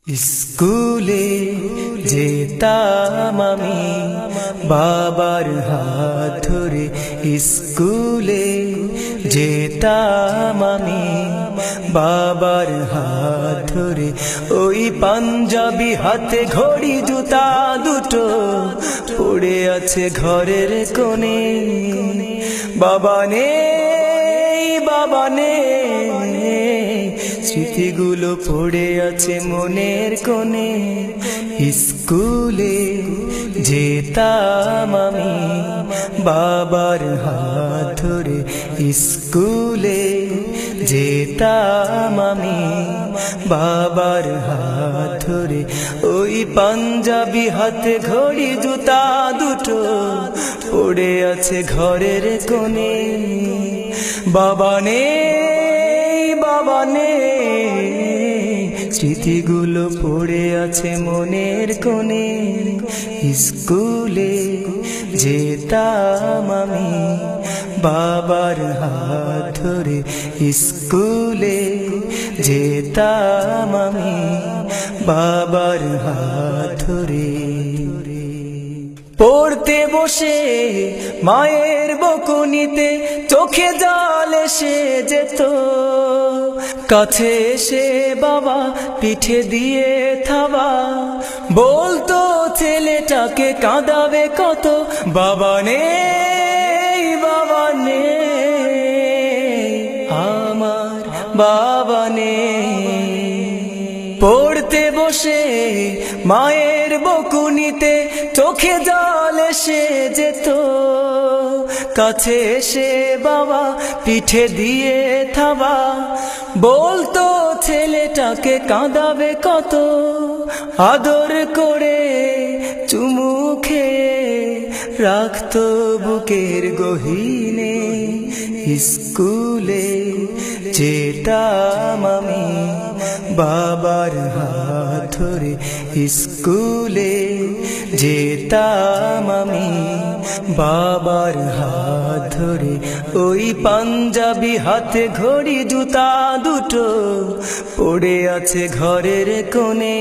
স্কুলে যেতাম আমি বাবার হাত ধরে, স্কুলে যেতাম আমি বাবার হাত ধরে। ওই পাঞ্জাবি হাতে ঘড়ি জুতা দুটো পড়ে আছে ঘরের কোণে। বাবা নেই, বাবা নেই, স্মৃতিগুলো পড়ে আছে মনের কোণে। স্কুলে যেতাম আমি বাবার হাত ধরে, স্কুলে যেতাম আমি বাবার হাত ধরে। ওই পাঞ্জাবি হাতে ঘড়ি জুতা দুটো পড়ে আছে ঘরের কোণে। বাবা নেই, বাবা নেই, স্মৃতিগুলো পড়ে আছে মনের কোণে। স্কুলে যেতাম আমি বাবার হাত ধরে, স্কুলে যেতাম আমি বাবার হাত ধরে। পড়তে বসে মায়ের বকুনিতে চোখে জল এসে যেত, কাছে এসে বাবা পিঠে দিয়ে থাবা, বলতো ছেলেটাকে কাঁদাবে কত। বাবা নেই, বাবা নেই, আমার বাবা নেই। পড়তে বসে মায়ের বকুনিতে চোখে জল এসে যেত, কাছে এসে বাবা পিঠে দিয়ে থাবা, বলতো ছেলেটাকে কাঁদাবে কত। আদর করে চুমু খেয়ে রাখতো বুকের গহীনে। স্কুলে যেতাম আমি বাবার হাত ধরে, স্কুলে যেতাম আমি বাবার হাত ধরে। ওই পাঞ্জাবি হাতে ঘড়ি জুতা দুটো পড়ে আছে ঘরের কোণে।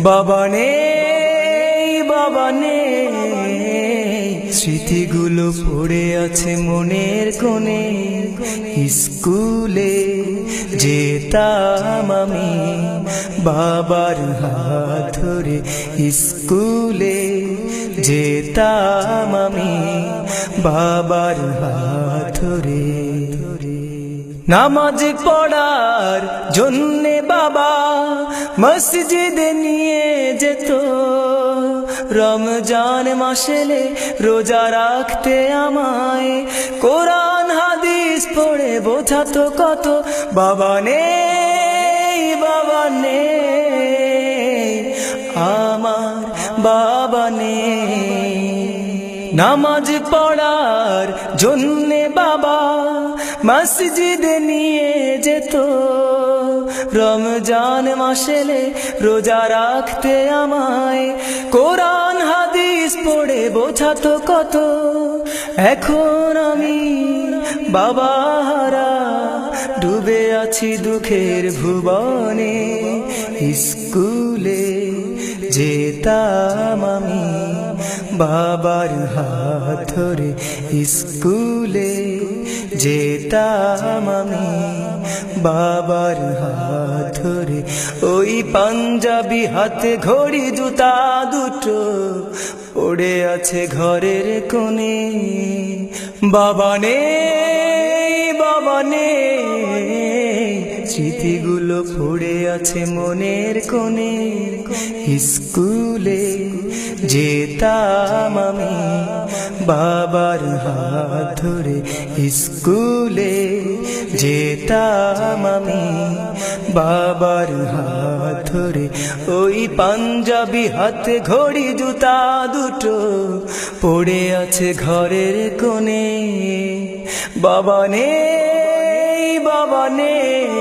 বাবা নেই, বাবা নেই, স্মৃতিগুলো পড়ে আছে মনের কোণে। স্কুলে যেতাম আমি বাবার হাত ধরে, স্কুলে যেতাম আমি বাবার হাত ধরে। নামাজ পড়ার জন্যে বাবা মসজিদে নিয়ে যেত, রমজান মাসেলে রোজা রাখতে আমায় কোরআন হাদিস পড়ে বোঝাতো কত। বাবা নেই, বাবা নেই, আমার বাবা নেই। নামাজ পড়ার জন্যে বাবা মসজিদে নিয়ে যেত, রমজান মাসেলে রোজা রাখতে আমায় কোরআন হাদিস পড়ে বোঝাতো কত। এখন আমি বাবা হারা ডুবে আছি দুঃখের ভুবনে। স্কুলে যেতাম আমি বাবার হাত ধরে, স্কুলে যেতাম আমি বাবার হাত ধরে। ওই পাঞ্জাবি হাতে ঘড়ি জুতা দুটো পড়ে আছে ঘরের কোণে। বাবা নেই, বাবা নেই, স্মৃতিগুলো পড়ে আছে মনের কোণে। স্কুলে যেতাম আমি বাবার হাত ধরে, স্কুলে যেতাম আমি বাবার হাত ধরে। ওই পাঞ্জাবি হাতে ঘড়ি জুতা দুটো পড়ে আছে ঘরের কোণে। বাবা নেই, বাবা নেই,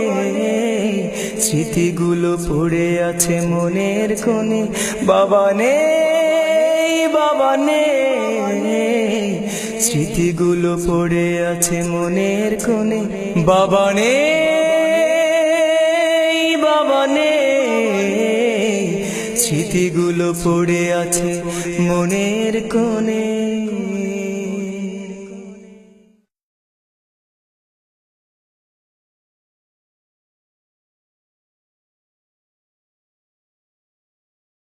স্মৃতিগুলো পড়ে আছে মনের কোণে। বাবা নেই, বাবা নেই, স্মৃতিগুলো পড়ে আছে মনের কোণে। বাবা নেই, বাবা নেই, স্মৃতিগুলো পড়ে আছে মনের কোণে।